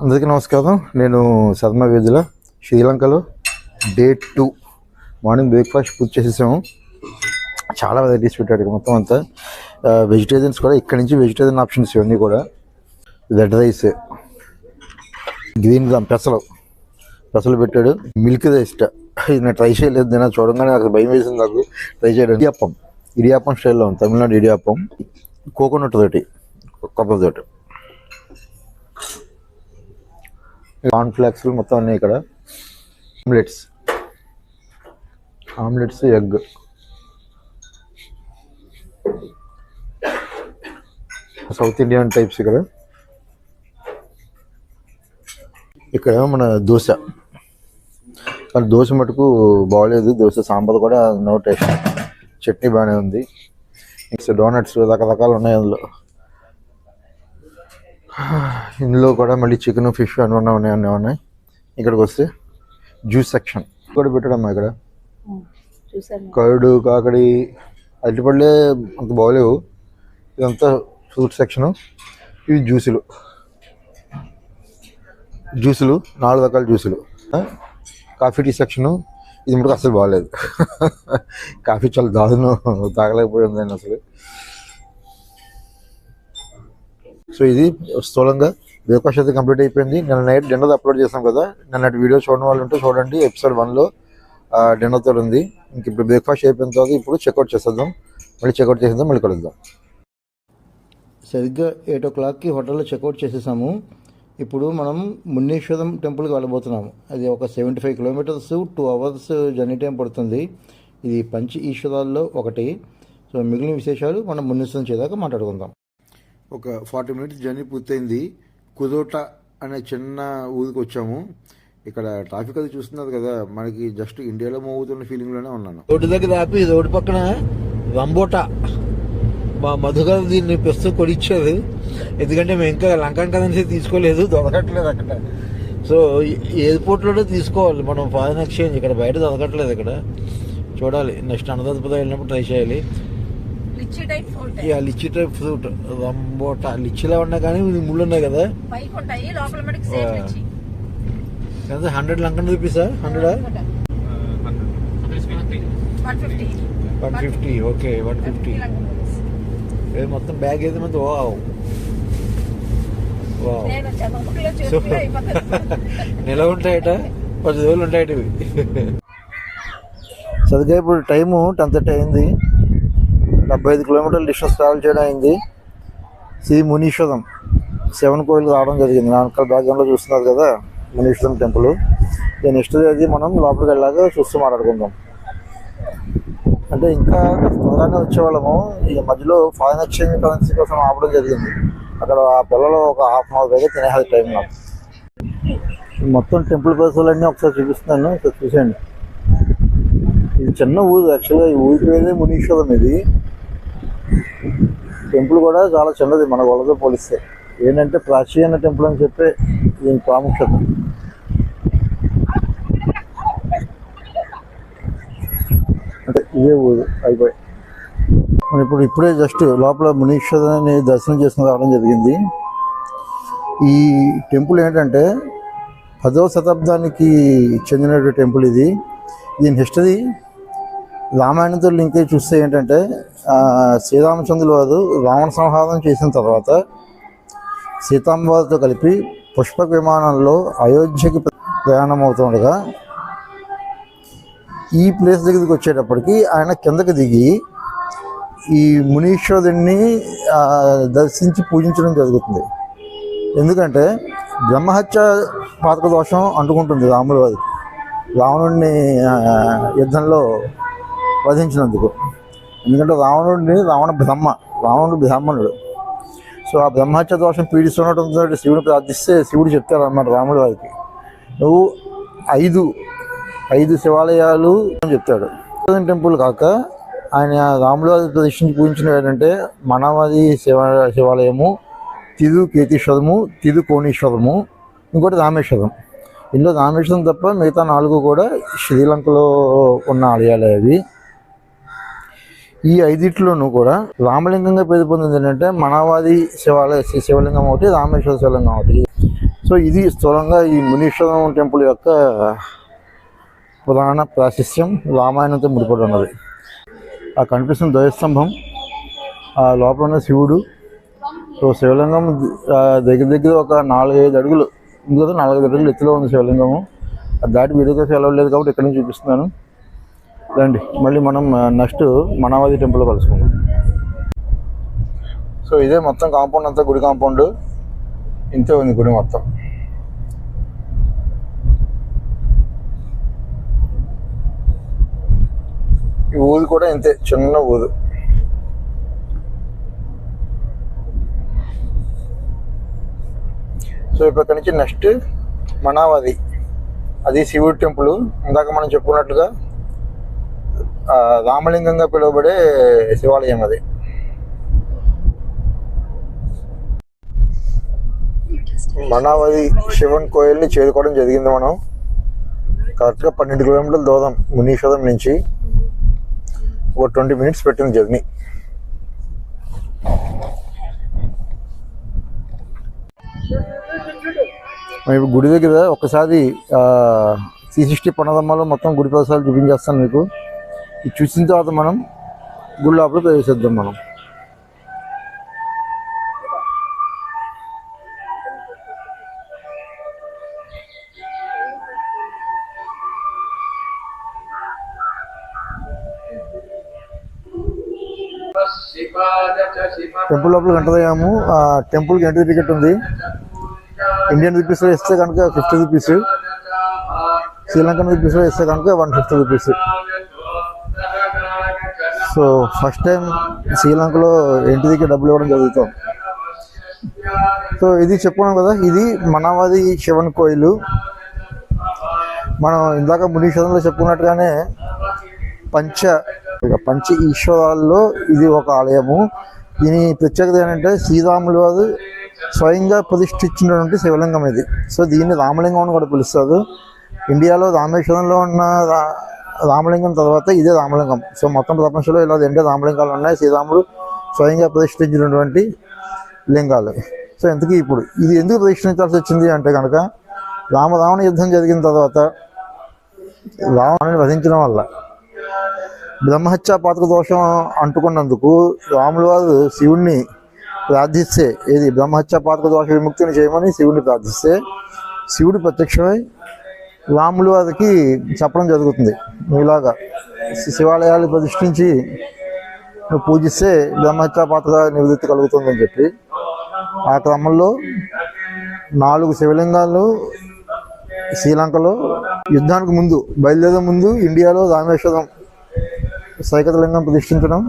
అందరికీ నమస్కారం. నేను సద్మ వేదుల శ్రీలంకలో డే 2 మార్నింగ్ బ్రేక్ఫాస్ట్ పూర్తి చేసేసాము. చాలా వెరైటీస్ పెట్టాడు మొత్తం అంతా. వెజిటేరియన్స్ కూడా ఇక్కడి నుంచి వెజిటేరియన్ ఆప్షన్స్ ఇవన్నీ కూడా. రెడ్ రైస్, గ్రీన్ గ్రామ్ పెసలు పెట్టాడు. మిల్క్ రైస్ ఇది నేను ట్రై చేయలేదు. నేను చూడగానే నాకు భయం వేసింది. నాకు ట్రై చేయడం. ఇడియాప్పం స్టైల్లో ఉంది, తమిళనాడు ఇడియాప్పం. కోకోనట్ తోటి, కొబ్బరి తోటి, కార్న్ ఫ్లాక్స్ మొత్తం ఉన్నాయి ఇక్కడ. Omelettes, egg, south Indian types. ఇక్కడ మన దోశ మటుకు బాగోలేదు. దోశ సాంబార్ కూడా నో టేస్ట్. చట్నీ బాగానే ఉంది. నెక్స్ట్ డోనట్స్ రకరకాలు ఉన్నాయి ఇందులో కూడా మళ్ళీ చికెన్, ఫిష్ అన్నీ ఉన్నాయి. ఇక్కడికి వస్తే జ్యూస్ సెక్షన్ కూడా పెట్టడమ్మా. ఇక్కడ కర్డు, కాకడి, అరటిపళ్ళే అంత బాగోలేవు. ఇదంతా ఫ్రూట్ సెక్షను. ఇవి జ్యూసులు 4 రకాల జ్యూసులు. Coffee, tea section. ఇది మటుకు అసలు బాగలేదు. కాఫీ చాలా దారుణం, తాగలేకపోయింది నేను అసలు. సో ఇది స్థూలంగా బ్రేక్ఫాస్ట్ అయితే కంప్లీట్ అయిపోయింది. నిన్న నైట్ డిన్నర్ అప్లోడ్ చేసాం కదా. నిన్నటి వీడియో చూడని వాళ్ళు ఉంటే చూడండి. ఎపిసోడ్ 1లో డిన్నర్తో ఉంది. ఇంక ఇప్పుడు బ్రేక్ఫాస్ట్ అయిపోయిన తర్వాత ఇప్పుడు చెక్అవుట్ చేసేద్దాం. మళ్ళీ కలుద్దాం. సరిగ్గా 8 o'clockకి హోటల్లో చెక్అవుట్ చేసేసాము. ఇప్పుడు మనం మునీశ్వరం టెంపుల్కి వెళ్ళబోతున్నాము. అది ఒక 75 kilometers, 2 hours జర్నీ టైం పడుతుంది. ఇది పంచ ఈశ్వరాల్లో ఒకటి. సో మిగిలిన విశేషాలు మనం మునీశ్వరం చేదాకా మాట్లాడుకుందాం. ఒక 40 minutes జర్నీ పూర్తయింది. కుదోట అనే చిన్న ఊరికి వచ్చాము. ఇక్కడ ట్రాఫిక్ అది చూస్తున్నారు కదా, మనకి జస్ట్ ఇండియాలో మూవ్ అవుతున్న ఫీలింగ్లోనే ఉన్నాను. రోడ్డు దగ్గర ఆపి రోడ్డు పక్కన రంబోటా మా మధుగారు దీన్ని ప్రస్తుతం కొనిచ్చారు. ఎందుకంటే మేము ఇంకా లంకన్ కరెన్సీ తీసుకోలేదు, దొరకట్లేదు అక్కడ. సో ఎయిర్పోర్ట్లోనే తీసుకోవాలి మనం ఫారిన్ ఎక్స్చేంజ్. ఇక్కడ బయట దొరకట్లేదు. ఇక్కడ చూడాలి. నెక్స్ట్ అన్నదాపురం వెళ్ళినప్పుడు ట్రై చేయాలి. లిచ్చి టైప్ ఫ్రూట్ రంబోటా. లిచ్చిలా ఉన్నా కానీ ముళ్ళు ఉన్నాయి కదా. 100 లంకన్ రూపీసా? 150. ఓకే, 150. మొత్తం బ్యాగ్ అయితే మంది. నెల ఉంటాయట, 10 రోజులు ఉంటాయట ఇవి. సరిగ్గా ఇప్పుడు టైము 10:30 అయింది. 75 kilometers డిస్టెన్స్ ట్రావెల్ చేయడం అయింది. శ్రీ మునీశ్వరం శివన్ కోయిల్ రావడం జరిగింది. నాన్నకల్ బ్యాక్గ్రౌండ్లో చూస్తున్నారు కదా మునీశ్వరం టెంపుల్. నెక్స్ట్ అది మనం లోపలికి వెళ్ళాక చూస్తూ మాట్లాడుకుందాం. అంటే ఇంకా త్వరగానే వచ్చేవాళ్ళము. ఈ మధ్యలో ఫారిన్ ఎక్స్చేంజ్ కరెన్సీ కోసం ఆపడం జరిగింది. అక్కడ ఆ పిల్లలు ఒక 1/2 hour పైగా తినేది టైం నాకు. మొత్తం టెంపుల్ పరిసరాలన్నీ ఒకసారి చూపిస్తున్నాను, చూసేయండి. ఇది చిన్న ఊరు. యాక్చువల్గా ఈ ఊరికి వెళ్ళే మునీశ్వరం. ఇది టెంపుల్ కూడా చాలా చిన్నది మన వాళ్ళతో పోలిస్తే. ఏంటంటే ప్రాచీన టెంపుల్ అని చెప్పే దీని ప్రాముఖ్యత. అంటే ఇదే ఊరు అయిపోయి మనం ఇప్పుడే జస్ట్ లోపల మునీశ్వరాన్ని దర్శనం చేసుకుని రావడం జరిగింది. ఈ టెంపుల్ ఏంటంటే 10వ శతాబ్దానికి చెందిన టెంపుల్ ఇది. దీని హిస్టరీ రామాయణంతో లింక్ అయి చూస్తే ఏంటంటే శ్రీరామచంద్రుల వారు రావణ సంహారం చేసిన తర్వాత సీతామ్మవారితో కలిపి పుష్పక విమానంలో అయోధ్యకి ప్రయాణం అవుతుండగా ఈ ప్లేస్ దగ్గరికి వచ్చేటప్పటికి ఆయన కిందకి దిగి ఈ మునీశ్వరుడిని దర్శించి పూజించడం జరుగుతుంది. ఎందుకంటే బ్రహ్మహత్య పాతక దోషం అంటుకుంటుంది రాముల వారికి, రావణుడిని యుద్ధంలో వధించినందుకు. ఎందుకంటే రావణుడు బ్రాహ్మణుడు. సో ఆ బ్రహ్మహత్య దోషం పీడిస్తుండటంతో శివుని ప్రార్థిస్తే శివుడు చెప్తాడు అన్నమాట రాముడి వారికి, నువ్వు 5 శివాలయాలు అని చెప్తాడు. టెంపుల్ కాక ఆయన రాముల వారి ప్రదర్శించి పూజించినవి ఏంటంటే మనవాది శివాలయము, తిరుకేతీశ్వరము, తిరుకోణేశ్వరము, ఇంకోటి రామేశ్వరం. ఇందులో రామేశ్వరం తప్ప మిగతా 4 కూడా శ్రీలంకలో ఉన్న ఆలయాలే అవి. ఈ 5 కూడా రామలింగంగా పేరు పొందింది ఏంటంటే మనవాది శివలింగం ఒకటి, రామేశ్వర శివలింగం ఒకటి. సో ఇది స్థూలంగా ఈ మునీశ్వరం టెంపుల్ యొక్క పురాణ ప్రాశస్త్యం రామాయణంతో ముడిపడి ఉన్నది. ఆ కనిపిస్తున్న ధ్వజస్తంభం, ఆ లోపల ఉన్న శివుడు. సో శివలింగం దగ్గర ఒక 4-5 అడుగులు, ఇందులో 4-5 అడుగులు ఎత్తులో ఉంది శివలింగము. అది దాటి వీడియోగ్రఫీ వెళ్ళలేదు కాబట్టి ఇక్కడ నుంచి చూపిస్తున్నాను. రండి మళ్ళీ మనం నెక్స్ట్ మనావతి టెంపుల్లో కలుసుకుందాం. సో ఇదే మొత్తం కాంపౌండ్ అంతా, గుడి కాంపౌండ్ ఇంతే ఉంది గుడి మొత్తం. ఈ ఊరు కూడా ఇంతే, చిన్న ఊరు. సో ఇప్పుడు అక్కడి నుంచి నెక్స్ట్ మనావతి, అది శివుడి టెంపుల్. ఇందాక మనం చెప్పుకున్నట్లుగా రామలింగంగా పిలువబడే శివాలయం అది. మనావతి శివన్ కోయిల్ని చేరుకోవడం జరిగింది. మనం కరెక్ట్గా 12 కిలోమీటర్ల దూరం మునీశ్వరం నుంచి. ఒక 20 మినిట్స్ పెట్టింది జర్నీ. ఇప్పుడు గుడి దగ్గర ఒకసారి 360 పనోరమాలో మొత్తం గుడి ప్రదేశాలు చూపించేస్తాను మీకు. ఇది చూసిన తర్వాత మనం గుడి లోపల ప్రవేశిద్దాం. మనం టెంపుల్ లోపల గంటదయ్యాము. టెంపుల్కి ఎంట్రీ టికెట్ ఉంది. ఇండియన్ రూపీస్లో ఇస్తే కనుక 50 రూపీస్, శ్రీలంకన్ రూపీస్లో ఇస్తే కనుక 150 రూపీస్. సో ఫస్ట్ టైం శ్రీలంకలో ఎంట్రీకి డబ్బులు ఇవ్వడం జరుగుతుంది. సో ఇది చెప్పుకున్నాం కదా, ఇది మనావతి శివన్ కోయిలు. మనం ఇందాక మునీశ్వరంలో చెప్పుకున్నట్టుగానే పంచ ఈశ్వరాల్లో ఇది ఒక ఆలయము. దీని ప్రత్యేకత ఏంటంటే శ్రీరాములు వారు స్వయంగా ప్రతిష్ఠించినటువంటి శివలింగం ఇది. సో దీన్ని రామలింగం అని కూడా పిలుస్తారు. ఇండియాలో రామేశ్వరంలో ఉన్న రామలింగం తర్వాత ఇదే రామలింగం. సో మొత్తం ప్రపంచంలో ఇలా 2 రామలింగాలు ఉన్నాయి, శ్రీరాముడు స్వయంగా ప్రతిష్ఠించినటువంటి లింగాలు. సో ఇంతకీ ఇప్పుడు ఇది ఎందుకు ప్రతిష్ఠించాల్సి వచ్చింది అంటే కనుక, రావణ యుద్ధం జరిగిన తర్వాత రావణుని వధించడం వల్ల బ్రహ్మహత్యా పాతక దోషం అంటుకున్నందుకు రాముల వారు శివుణ్ణి ప్రార్థిస్తే, ఏది బ్రహ్మహత్యా పాతక దోష విముక్తిని చేయమని శివుడిని ప్రార్థిస్తే, శివుడు ప్రత్యక్షమై రాముల వారికి చెప్పడం జరుగుతుంది, ఇలాగా శివాలయాలు ప్రతిష్ఠించి నువ్వు పూజిస్తే బ్రహ్మహత్యా పాతక నివృత్తి కలుగుతుందని చెప్పి. ఆ క్రమంలో 4 శివలింగాలు శ్రీలంకలో యుద్ధానికి ముందు, బయలుదేరే ముందు ఇండియాలో రామేశ్వరం సైకతలింగం ప్రతిష్ఠించడం,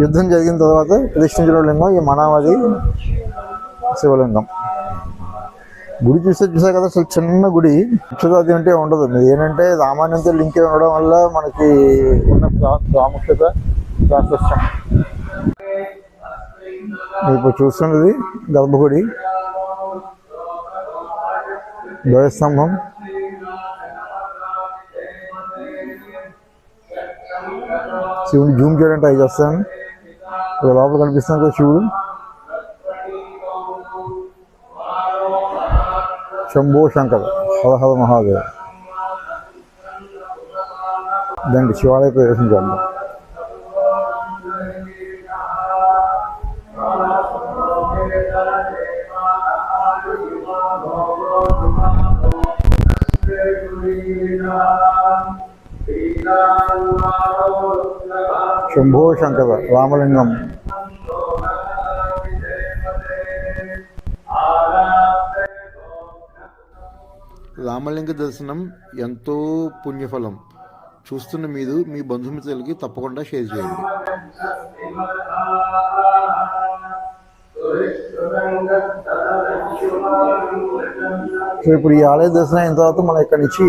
యుద్ధం జరిగిన తర్వాత ప్రతిష్ఠించిన లింగం ఈ మనావతి శివలింగం. గుడి చూసా కదా, అసలు చిన్న గుడి, అక్షరాది అంటే ఉండదు. ఏంటంటే రామాయణంతో లింక్ ఉండడం వల్ల మనకి ఉన్న ప్రాముఖ్యత ప్రాశస్త్యం. ఇప్పుడు చూస్తున్నది గర్భగుడి, ధ్వజస్తంభం, శివుని జూమ్ చేయడానికి ట్రై చేస్తాను. లోపల కనిపిస్తున్నాను కదా శివుడు. శంభో శంకర, హర హర మహాదేవ. దండి శివాలయ ప్రవేశం చేద్దాం. శంభో శంకర రామలింగం. రామలింగ దర్శనం ఎంతో పుణ్యఫలం. చూస్తున్న మీరు మీ బంధుమిత్రులకి తప్పకుండా షేర్ చేయండి. సో ఇప్పుడు ఈ ఆలయ దర్శనం అయిన తర్వాత మనం ఇక్కడ నుంచి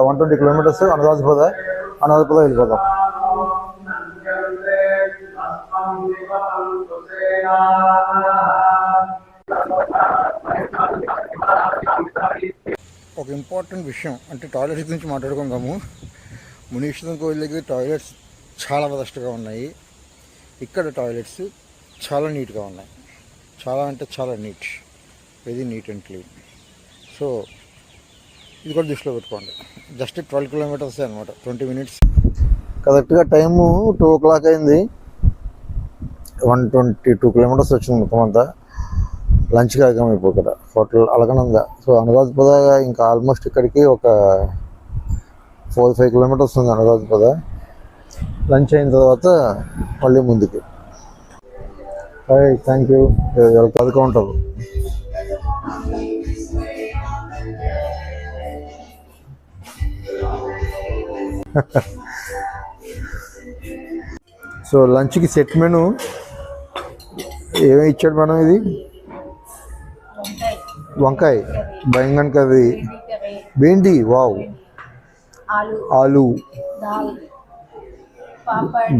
120 కిలోమీటర్స్ అనురాధపుర వెళ్ళిపోదాం. ఒక ఇంపార్టెంట్ విషయం అంటే టాయిలెట్స్ గురించి మాట్లాడుకుందాము. మునీశ్వరం కోవిల్ దగ్గర టాయిలెట్స్ చాలా వరస్ట్గా ఉన్నాయి. ఇక్కడ టాయిలెట్స్ చాలా నీట్గా ఉన్నాయి. చాలా అంటే చాలా neat. Very neat and clean. So ఇది కూడా దృష్టిలో పెట్టుకోండి. జస్ట్ 12 కిలోమీటర్స్ అనమాట, 20 మినిట్స్. కరెక్ట్గా టైము 2 o'clock అయింది. 122 కిలోమీటర్స్ వచ్చింది మొత్తం అంతా. లంచ్ కాగాము ఇప్పుడు ఇక్కడ హోటల్ అలకనంద. సో అనురాధపద ఇంకా ఆల్మోస్ట్ ఇక్కడికి ఒక 4-5 కిలోమీటర్స్ ఉంది అనురాధపద. లంచ్ అయిన తర్వాత మళ్ళీ ముందుకి. Thank you. అది కౌంటర్. సో లంచ్కి సెట్ మెను ఏమేమి ఇచ్చాడు మేడం? ఇది వంకాయ, బైంగన్ కర్రీ, బెండి, వావ్, ఆలు,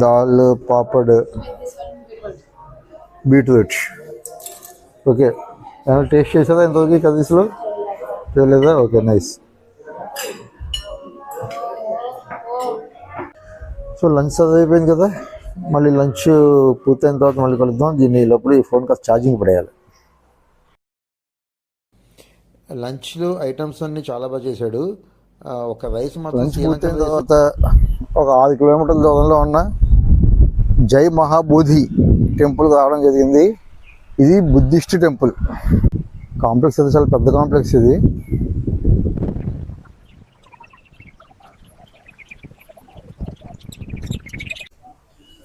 దాల్, పాపడ్, బీట్రూట్. ఓకే, ఏమైనా టేస్ట్ చేసారా ఇంతవరకు కర్రీస్లో? తెలియదా? Okay, nice. సో లంచ్ అయిపోయింది కదా, మళ్ళీ లంచ్ పూర్తయిన తర్వాత మళ్ళీ కలుద్దాం. దీన్ని లోపల ఈ ఫోన్ కాస్త ఛార్జింగ్ పడేయాలి. లంచ్లో ఐటమ్స్ అన్నీ చాలా బాగా చేశాడు. ఒక రైస్ మాత్రం. లంచ్ పూర్తయిన తర్వాత ఒక 6 కిలోమీటర్ల దూరంలో ఉన్న జై మహాబోధి టెంపుల్ రావడం జరిగింది. ఇది బుద్ధిస్ట్ టెంపుల్. కాంప్లెక్స్ అయితే చాలా పెద్ద కాంప్లెక్స్ ఇది.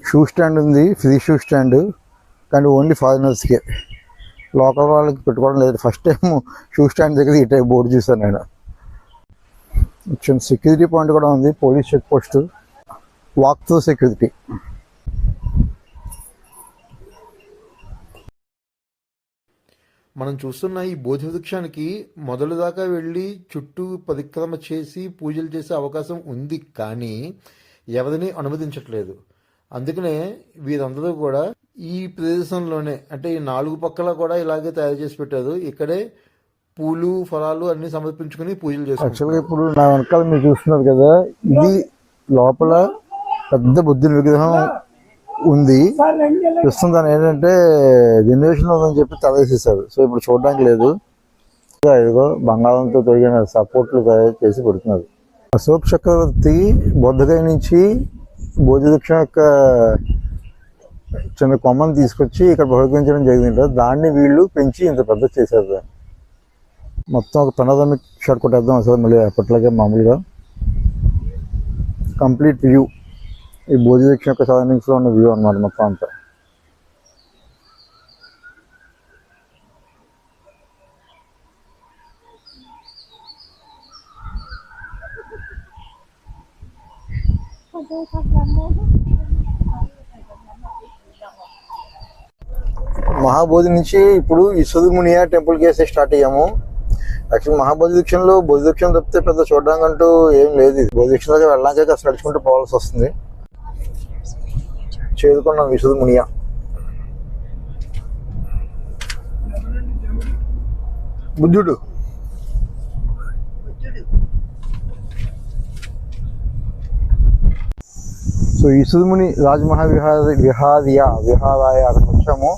షూ స్టాండ్ ఉంది, ఫ్రీ షూ స్టాండ్, కానీ ఓన్లీ ఫారినర్స్కే, లోకల్ వాళ్ళకి పెట్టుకోవడం లేదు. ఫస్ట్ టైం షూ స్టాండ్ దగ్గర ఈ టైప్ బోర్డు చూసాను నేను. చిన్న సెక్యూరిటీ పాయింట్ కూడా ఉంది, police check post, walk through security. మనం చూస్తున్న ఈ బోధి వృక్షానికి మొదలు దాకా వెళ్ళి చుట్టూ పరిక్రమ చేసి పూజలు చేసే అవకాశం ఉంది, కానీ ఎవరిని అనుమతించట్లేదు. అందుకనే వీరందరూ కూడా ఈ ప్రదేశంలోనే, అంటే ఈ 4 పక్కల కూడా ఇలాగే తయారు చేసి పెట్టారు. ఇక్కడే పూలు, ఫలాలు అన్ని సమర్పించుకుని పూజలు చేస్తారు. యాక్చువల్గా ఇప్పుడు నా వెనకాల మీరు చూస్తున్నారు కదా, ఇది లోపల పెద్ద బుద్ధుని విగ్రహం ఉంది. ప్రస్తుతం ఏంటంటే జనరేషన్ ఉందని చెప్పి తలవేసేసారు. సో ఇప్పుడు చూడడానికి లేదు. ఇదిగో బంగారంతో తొడిగిన సపోర్ట్లు తయారు చేసి పెడుతున్నారు. అశోక్ చక్రవర్తి బొద్ధగయ నుంచి బోధి వృక్షం యొక్క చిన్న కొమ్మను తీసుకొచ్చి ఇక్కడ బహుకరించడం జరిగింది. దాన్ని వీళ్ళు పెంచి ఇంత పెద్ద చేశారు. మొత్తం ఒక పెనోరమిక్ షాట్ కొట్టేద్దాం అసలు మళ్ళీ అప్పట్లాగే మామూలుగా. కంప్లీట్ వ్యూ ఈ బోధి వృక్షం యొక్క సరౌండింగ్స్లో ఉన్న వ్యూ అన్నమాట మొత్తం అంతా. మహాబోధి నుంచి ఇప్పుడు ఇసుదుమునియా టెంపుల్కి వేసే స్టార్ట్ అయ్యాము. యాక్చువల్ మహాబోధి వృక్షంలో బోధి వృక్షం తప్పితే పెద్ద చూడడానికి అంటూ ఏం లేదు. బోధి వృక్షం దగ్గర వెళ్ళడానికి అసలు నడుచుకుంటూ పోవాల్సి వస్తుంది. చేరుకున్నాం ఇసుదుమునియా. బుద్ధుడు సో ఇసుదుముని రాజమహా విహారాయ అక్కడ వచ్చాము.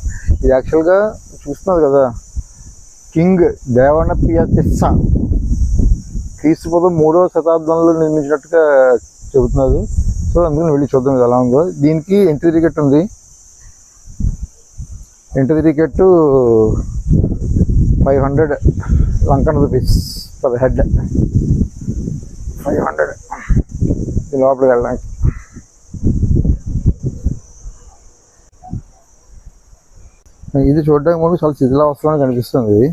ఇది యాక్చువల్గా చూస్తున్నారు కదా, కింగ్ దేవనపియ తిస్స క్రీస్తుపూర్వం 3వ శతాబ్దంలో నిర్మించినట్టుగా చెబుతున్నారు. సో అందుకని వెళ్ళి చూద్దాం ఇది ఎలా ఉందో. దీనికి ఎంట్రీ టికెట్ ఉంది. Entry ticket 500 Lankan rupees per head. 500 లోపలికి వెళ్ళడానికి. ఇది చూడడానికి మనకు చాలా శిథిలావస్థలో కనిపిస్తుంది. ఇది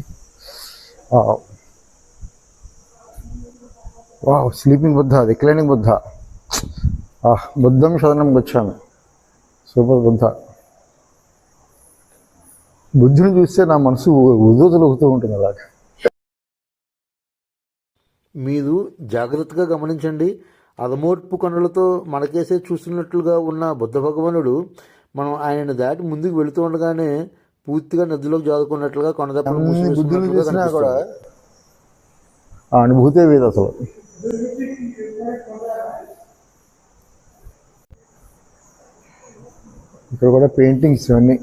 wow, sleeping Buddha, reclining Buddha. బుద్ధం శరణం వచ్చాను. సూపర్ బుద్ధ. బుద్ధుని చూస్తే నా మనసు ఉదూతలుగుతూ ఉంటుంది అలాగే. మీరు జాగ్రత్తగా గమనించండి. అదమోర్పు కన్నులతో మనకేసే చూస్తున్నట్లుగా ఉన్న బుద్ధ భగవానుడు మనం ఆయనను దాటి ముందుకు వెళుతూ ఉండగానే పూర్తిగా నదిలోకి జారుకున్నట్లుగా కొనదప్ప కూడా అనుభూతే వేది అసలు. ఇక్కడ కూడా పెయింటింగ్స్ ఇవన్నీ.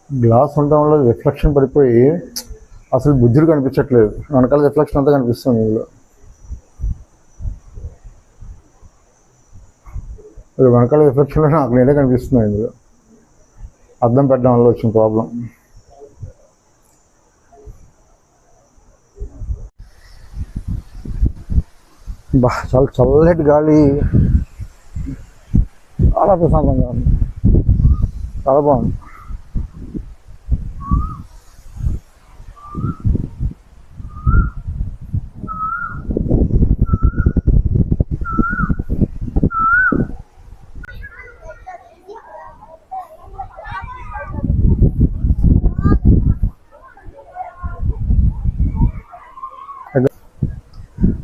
గ్లాస్ ఉండడం వల్ల రిఫ్లెక్షన్ పడిపోయి అసలు బుద్ధులు కనిపించట్లేదు, వెనకాల రిఫ్లెక్షన్ అంతా కనిపిస్తుంది ఇందులో. వెనకాల రిఫ్లెక్షన్లో నాకు నేనే కనిపిస్తున్నాయి ఇందులో, అద్దం పెట్టడం వల్ల వచ్చిన ప్రాబ్లం. బా చాలా చల్లటి గాలి, చాలా ప్రశాంతంగా ఉంది, చాలా బాగుంది.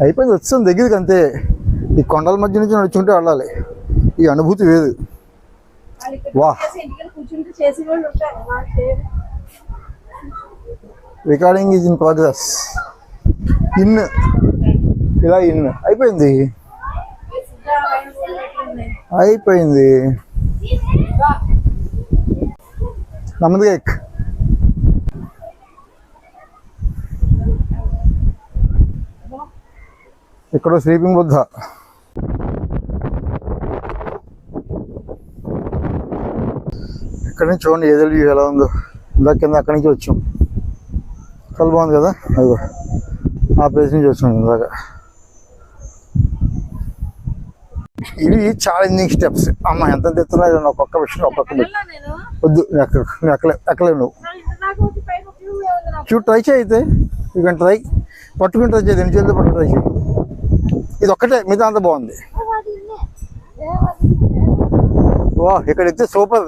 అయిపోయింది, వస్తుంది దగ్గరికి అంతే. ఈ కొండల మధ్య నుంచి నడుచుకుంటే వెళ్ళాలి, ఈ అనుభూతి వేరు. వా రికార్డింగ్ ఈజ్ ఇన్ ప్రోగ్రెస్. ఇలా అయిపోయింది, అయిపోయింది. నమ్మది కేక్ ఇక్కడ స్లీపింగ్ బుద్ధ. ఇక్కడ నుంచి చూడండి ఏదో వ్యూ ఎలా ఉందో. ఇందాక కింద అక్కడి నుంచి వచ్చాం, చాలా బాగుంది కదా. అదిగో ఆ ప్లేస్ నుంచి వచ్చాం ఇందాక. ఇవి ఛాలెంజింగ్ స్టెప్స్. అమ్మ ఎంత తెస్తున్నా ఒక్కొక్క విషయం ఒక్కొక్క వద్దు, ఎక్కలేవు నువ్వు. ట్రై చేయి అయితే, ఇక ట్రై పట్టుకుని ట్రై చేయి, ఎన్ని చేతితో పట్టుకుని ట్రై చేయి. ఇది ఒక్కటే, మిగతా అంతా బాగుంది. వా ఇక్కడ ఎత్తే సూపర్.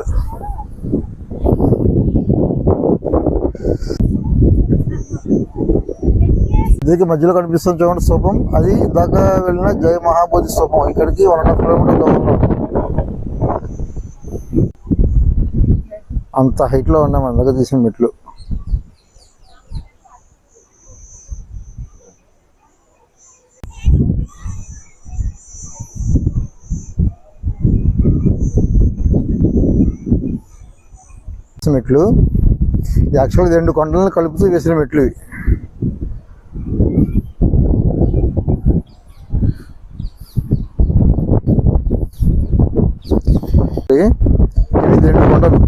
దీనికి మధ్యలో కనిపిస్తుంది చూడండి స్తూపం, అది దాకా వెళ్ళిన జయ మహాబోధి స్తూపం. ఇక్కడికి 1.5 కిలోమీటర్ దూరంలో. అంత హైట్లో ఉన్నాం మన దగ్గర తీసిన మెట్లు. మెట్లు యాక్చువల్గా 2 కొండలను కలుపుతూ వేసిన మెట్లు ఇవి. ఇది 2 కొండలు,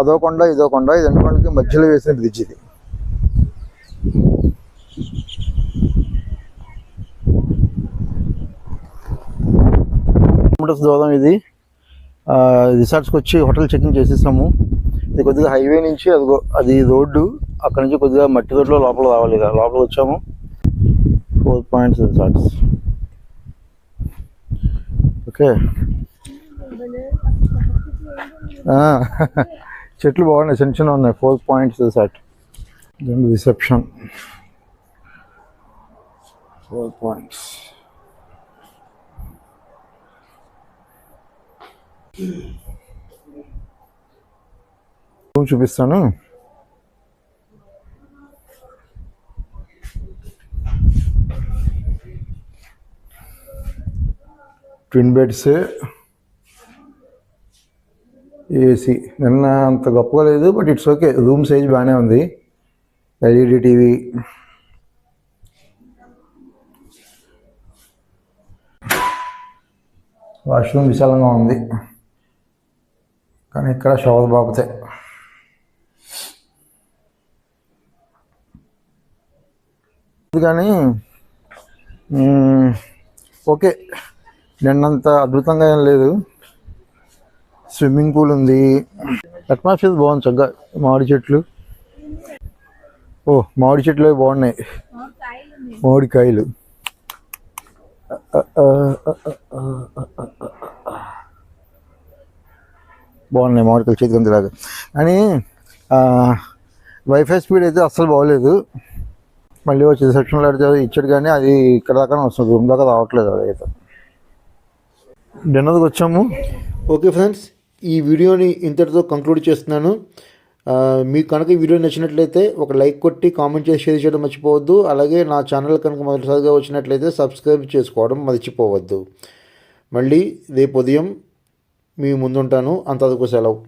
అదో కొండ ఇదో కొండ, ఈ 2 కొండలకి మధ్యలో వేసిన బ్రిడ్జ్ ఇది. దూరం ఇది. రిసార్ట్స్కి వచ్చి హోటల్ చెకింగ్ చేసేసాము. ఇది కొద్దిగా హైవే నుంచి అదిగో అది రోడ్డు, అక్కడ నుంచి కొద్దిగా మట్టి రోడ్లో లోపల రావాలి. లోపలికి వచ్చాము. 4 పాయింట్స్ రిసార్ట్స్. ఓకే, చెట్లు బాగున్నాయి, చిన్న చిన్న ఉన్నాయి. 4 పాయింట్స్ రిసార్ట్. Reception 4 points. చూపిస్తాను. Twin beds, AC. నిన్న అంత గొప్పగా లేదు, but it's okay. Room size బాగానే ఉంది. LED TV. వాష్రూమ్ విశాలంగా ఉంది, కానీ ఇక్కడ షవర్ బాగుతాయి. కానీ ఓకే, నిన్నంత అద్భుతంగా ఏం లేదు. స్విమ్మింగ్ పూల్ ఉంది. అట్మాస్ఫియర్ బాగుంది చక్కగా. మామిడి చెట్లు, మామిడి చెట్లు బాగున్నాయి. మామిడికాయలు బాగున్నాయి, మామిడికాయలు చేతికి అంతలాగా. కానీ వైఫై స్పీడ్ అయితే అస్సలు బాగోలేదు. మళ్ళీ వచ్చి రిసెప్షన్లో ఇచ్చాడు, కానీ అది ఇక్కడ దాకా వస్తుంది, రూమ్ దాకా రావట్లేదు. అదైతే డిన్నర్కి వచ్చాము. ఓకే ఫ్రెండ్స్, ఈ వీడియోని ఇంతటితో కంక్లూడ్ చేస్తున్నాను. మీకు కనుక ఈ వీడియో నచ్చినట్లయితే ఒక లైక్ కొట్టి కామెంట్ చేసి షేర్ చేయడం మర్చిపోవద్దు. అలాగే నా ఛానల్ కనుక మొదటిసారిగా వచ్చినట్లయితే సబ్స్క్రైబ్ చేసుకోవడం మర్చిపోవద్దు. మళ్ళీ రేపు ఉదయం మీ ముందుంటాను. అంతవరకు సెలవు.